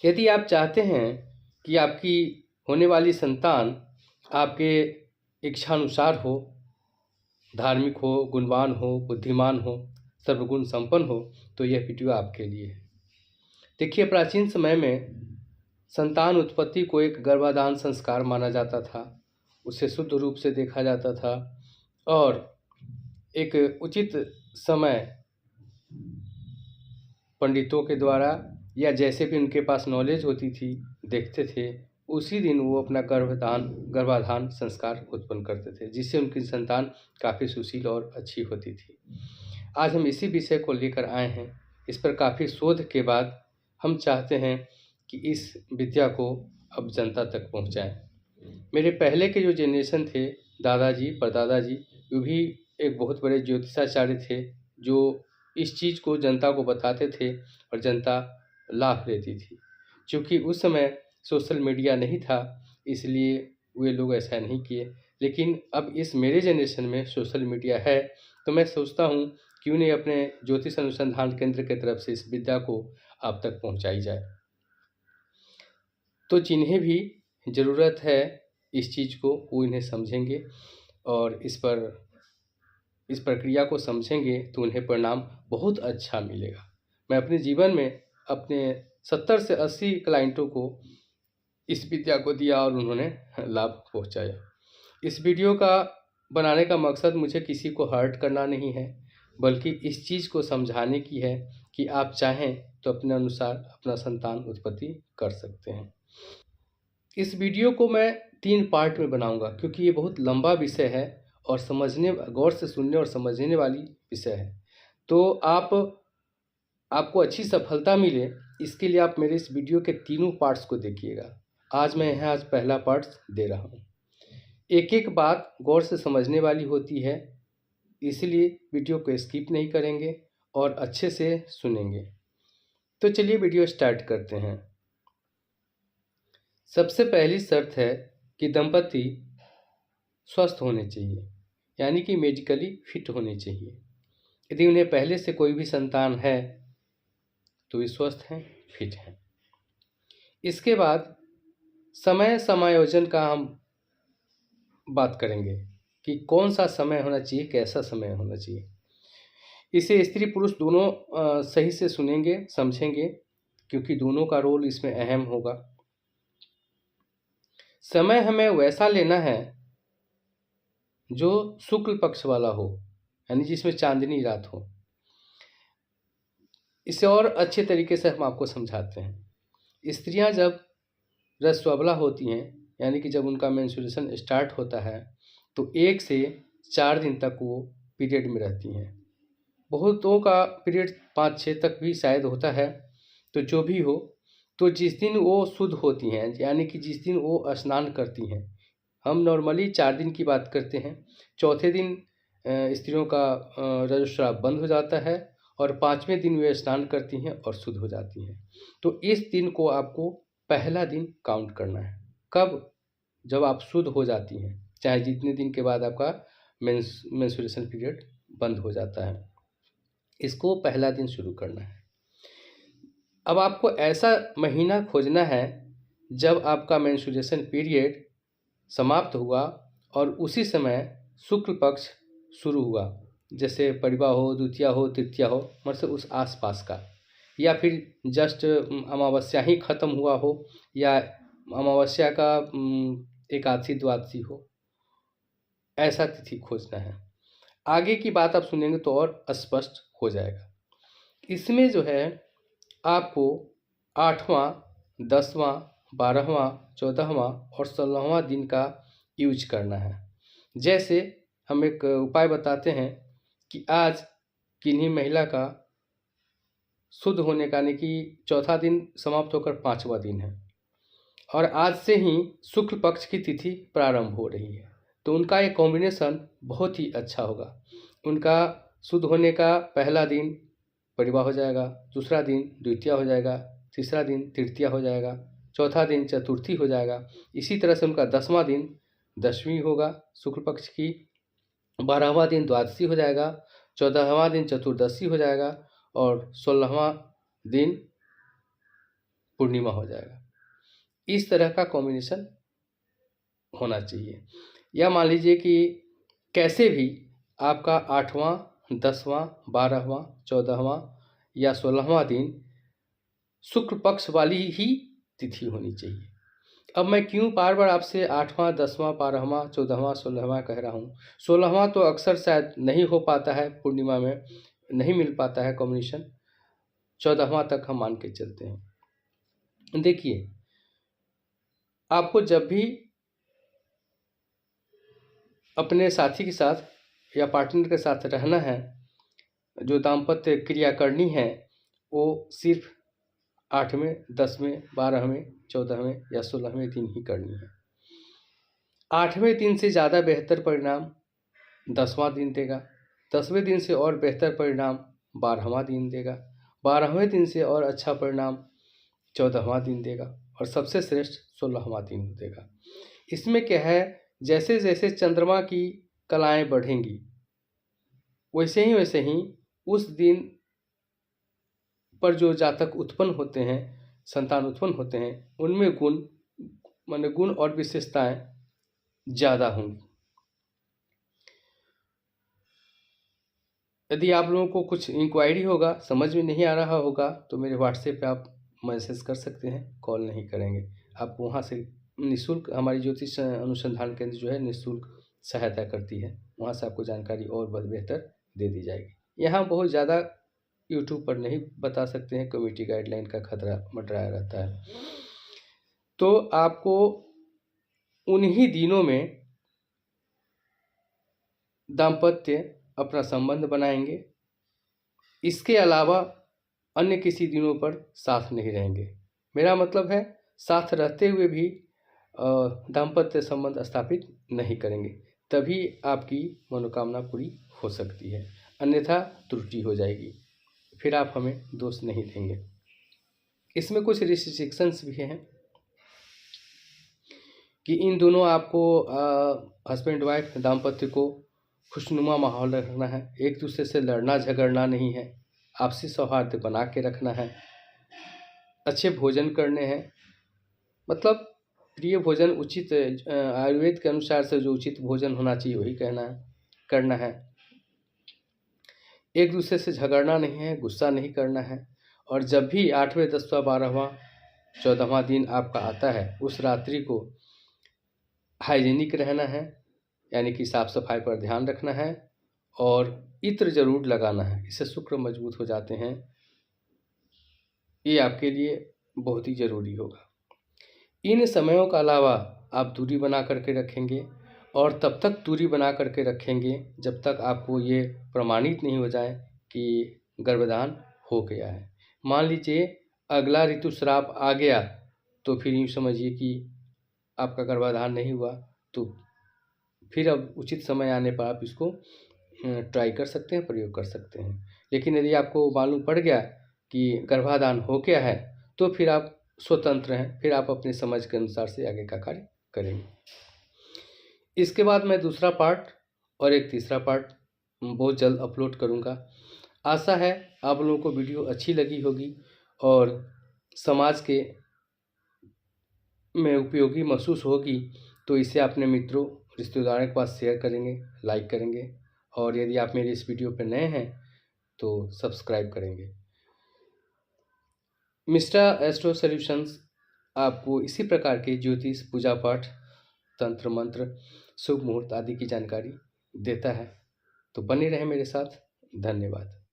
यदि आप चाहते हैं कि आपकी होने वाली संतान आपके इच्छानुसार हो, धार्मिक हो, गुणवान हो, बुद्धिमान हो, सर्वगुण संपन्न हो, तो यह वीडियो आपके लिए है। देखिए, प्राचीन समय में संतान उत्पत्ति को एक गर्भाधान संस्कार माना जाता था, उसे शुद्ध रूप से देखा जाता था और एक उचित समय पंडितों के द्वारा या जैसे भी उनके पास नॉलेज होती थी देखते थे, उसी दिन वो अपना गर्भाधान संस्कार उत्पन्न करते थे, जिससे उनकी संतान काफ़ी सुशील और अच्छी होती थी। आज हम इसी विषय को लेकर आए हैं। इस पर काफ़ी शोध के बाद हम चाहते हैं कि इस विद्या को अब जनता तक पहुंचाएं। मेरे पहले के जो जनरेशन थे, दादाजी परदादाजी, वो भी एक बहुत बड़े ज्योतिषाचार्य थे जो इस चीज़ को जनता को बताते थे और जनता लाभ लेती थी। क्योंकि उस समय सोशल मीडिया नहीं था, इसलिए वे लोग ऐसा नहीं किए। लेकिन अब इस मेरे जनरेशन में सोशल मीडिया है, तो मैं सोचता हूँ क्यों नहीं अपने ज्योतिष अनुसंधान केंद्र की तरफ से इस विद्या को आप तक पहुँचाई जाए। तो जिन्हें भी ज़रूरत है इस चीज़ को, वो इन्हें समझेंगे और इस प्रक्रिया को समझेंगे तो उन्हें परिणाम बहुत अच्छा मिलेगा। मैं अपने जीवन में अपने 70 से 80 क्लाइंटों को इस विद्या को दिया और उन्होंने लाभ पहुंचाया। इस वीडियो का बनाने का मकसद मुझे किसी को हर्ट करना नहीं है, बल्कि इस चीज़ को समझाने की है कि आप चाहें तो अपने अनुसार अपना संतान उत्पत्ति कर सकते हैं। इस वीडियो को मैं 3 पार्ट में बनाऊंगा, क्योंकि ये बहुत लंबा विषय है और गौर से सुनने और समझने वाली विषय है। तो आपको अच्छी सफलता मिले, इसके लिए आप मेरे इस वीडियो के तीनों पार्ट्स को देखिएगा। आज पहला पार्ट दे रहा हूँ। एक एक बात गौर से समझने वाली होती है, इसलिए वीडियो को स्किप नहीं करेंगे और अच्छे से सुनेंगे। तो चलिए वीडियो स्टार्ट करते हैं। सबसे पहली शर्त है कि दंपति स्वस्थ होने चाहिए, यानी कि मेडिकली फिट होने चाहिए। यदि उन्हें पहले से कोई भी संतान है तो वे स्वस्थ हैं, फिट हैं। इसके बाद समय समायोजन का हम बात करेंगे कि कौन सा समय होना चाहिए, कैसा समय होना चाहिए। इसे स्त्री पुरुष दोनों सही से सुनेंगे, समझेंगे, क्योंकि दोनों का रोल इसमें अहम होगा। समय हमें वैसा लेना है जो शुक्ल पक्ष वाला हो, यानी जिसमें चांदनी रात हो। इसे और अच्छे तरीके से हम आपको समझाते हैं। स्त्रियां जब रजस्वला होती हैं, यानी कि जब उनका मेंस्ट्रुएशन स्टार्ट होता है, तो 1 से 4 दिन तक वो पीरियड में रहती हैं। बहुतों का पीरियड 5-6 तक भी शायद होता है। तो जो भी हो, तो जिस दिन वो शुद्ध होती हैं, यानी कि जिस दिन वो स्नान करती हैं, हम नॉर्मली 4 दिन की बात करते हैं। चौथे दिन स्त्रियों का ऋतुस्राव बंद हो जाता है और 5वें दिन वे स्नान करती हैं और शुद्ध हो जाती हैं। तो इस दिन को आपको पहला दिन काउंट करना है। कब? जब आप शुद्ध हो जाती हैं, चाहे जितने दिन के बाद आपका मेंस्ट्रुएशन पीरियड बंद हो जाता है, इसको पहला दिन शुरू करना है। अब आपको ऐसा महीना खोजना है जब आपका मेंस्ट्रुएशन पीरियड समाप्त हुआ और उसी समय शुक्ल पक्ष शुरू हुआ, जैसे परिवा हो, द्वितीया हो, तृतीया हो, मतलब उस आसपास का, या फिर जस्ट अमावस्या ही खत्म हुआ हो, या अमावस्या का एकादशी द्वादशी हो, ऐसा तिथि खोजना है। आगे की बात आप सुनेंगे तो और स्पष्ट हो जाएगा। इसमें जो है आपको 8वां, 10वां, 12वां, 14वां और 16वां दिन का यूज करना है। जैसे हम एक उपाय बताते हैं कि आज किन्हीं महिला का शुद्ध होने का, यानी कि चौथा दिन समाप्त होकर 5वां दिन है और आज से ही शुक्ल पक्ष की तिथि प्रारंभ हो रही है, तो उनका एक कॉम्बिनेशन बहुत ही अच्छा होगा। उनका शुद्ध होने का पहला दिन परिवा हो जाएगा, दूसरा दिन द्वितीया हो जाएगा, तीसरा दिन तृतीया हो जाएगा, चौथा दिन चतुर्थी हो जाएगा। इसी तरह से उनका 10वां दिन दशमी होगा शुक्ल पक्ष की, 12वां दिन द्वादशी हो जाएगा, 14वां दिन चतुर्दशी हो जाएगा और 16वां दिन पूर्णिमा हो जाएगा। इस तरह का कॉम्बिनेशन होना चाहिए। या मान लीजिए कि कैसे भी आपका 8वां, 10वां, 12वां, 14वां या 16वां दिन शुक्ल पक्ष वाली ही तिथि होनी चाहिए। अब मैं क्यों बार बार आपसे 8वां, 10वां, 12वां, 14वां, 16वां कह रहा हूँ। 16वां तो अक्सर शायद नहीं हो पाता है, पूर्णिमा में नहीं मिल पाता है कॉम्बिनेशन। 14वां तक हम मान के चलते हैं। देखिए, आपको जब भी अपने साथी के साथ या पार्टनर के साथ रहना है, जो दाम्पत्य क्रिया करनी है, वो सिर्फ 8वें, 10वें, 12वें, 14वें या 16वें दिन ही करनी है। 8वें दिन से ज़्यादा बेहतर परिणाम 10वां दिन देगा। 10वें दिन से और बेहतर परिणाम 12वां दिन देगा। 12वें दिन से और अच्छा परिणाम 14वां दिन देगा और सबसे श्रेष्ठ 16वां दिन देगा। इसमें क्या है, जैसे जैसे चंद्रमा की कलाएं बढ़ेंगी वैसे ही उस दिन पर जो जातक उत्पन्न होते हैं, संतान उत्पन्न होते हैं, उनमें गुण और विशेषताएं ज़्यादा होंगी। यदि आप लोगों को कुछ इंक्वायरी होगा, समझ में नहीं आ रहा होगा, तो मेरे व्हाट्सएप पे आप मैसेज कर सकते हैं, कॉल नहीं करेंगे। आप वहाँ से निःशुल्क, हमारी ज्योतिष अनुसंधान केंद्र जो है निःशुल्क सहायता करती है, वहाँ से आपको जानकारी और बेहतर दे दी जाएगी। यहाँ बहुत ज़्यादा यूट्यूब पर नहीं बता सकते हैं, कमेटी गाइडलाइन का खतरा मंडराया रहता है। तो आपको उन्हीं दिनों में दाम्पत्य अपना संबंध बनाएंगे। इसके अलावा अन्य किसी दिनों पर साथ नहीं रहेंगे। मेरा मतलब है, साथ रहते हुए भी दाम्पत्य संबंध स्थापित नहीं करेंगे, तभी आपकी मनोकामना पूरी हो सकती है, अन्यथा त्रुटि हो जाएगी, फिर आप हमें दोष नहीं देंगे। इसमें कुछ रिस्ट्रिक्शंस भी हैं कि इन दोनों आपको हस्बैंड वाइफ दाम्पत्य को खुशनुमा माहौल रखना है, एक दूसरे से लड़ना झगड़ना नहीं है, आपसी सौहार्द बना के रखना है, अच्छे भोजन करने हैं, मतलब प्रिय भोजन, उचित आयुर्वेद के अनुसार से जो उचित भोजन होना चाहिए वही करना है। एक दूसरे से झगड़ना नहीं है, गुस्सा नहीं करना है। और जब भी 8वें, 10वां, 12वां, 14वां दिन आपका आता है, उस रात्रि को हाइजीनिक रहना है, यानी कि साफ सफाई पर ध्यान रखना है और इत्र जरूर लगाना है, इससे शुक्र मजबूत हो जाते हैं। ये आपके लिए बहुत ही ज़रूरी होगा। इन समयों का अलावा आप दूरी बना करके रखेंगे और तब तक दूरी बना करके रखेंगे जब तक आपको ये प्रमाणित नहीं हो जाए कि गर्भधान हो गया है। मान लीजिए अगला ऋतुस्राव आ गया तो फिर यूँ समझिए कि आपका गर्भाधान नहीं हुआ, तो फिर अब उचित समय आने पर आप इसको ट्राई कर सकते हैं, प्रयोग कर सकते हैं। लेकिन यदि आपको मालूम पड़ गया कि गर्भाधान हो गया है तो फिर आप स्वतंत्र हैं, फिर आप अपनी समझ के अनुसार से आगे का कार्य करेंगे। इसके बाद मैं दूसरा पार्ट और एक तीसरा पार्ट बहुत जल्द अपलोड करूंगा। आशा है आप लोगों को वीडियो अच्छी लगी होगी और समाज के में उपयोगी महसूस होगी, तो इसे अपने मित्रों, रिश्तेदारों के पास शेयर करेंगे, लाइक करेंगे और यदि आप मेरे इस वीडियो पर नए हैं तो सब्सक्राइब करेंगे। मिस्टर एस्ट्रो सॉल्यूशंस आपको इसी प्रकार के ज्योतिष, पूजा पाठ, तंत्र मंत्र, शुभ मुहूर्त आदि की जानकारी देता है, तो बने रहें मेरे साथ। धन्यवाद।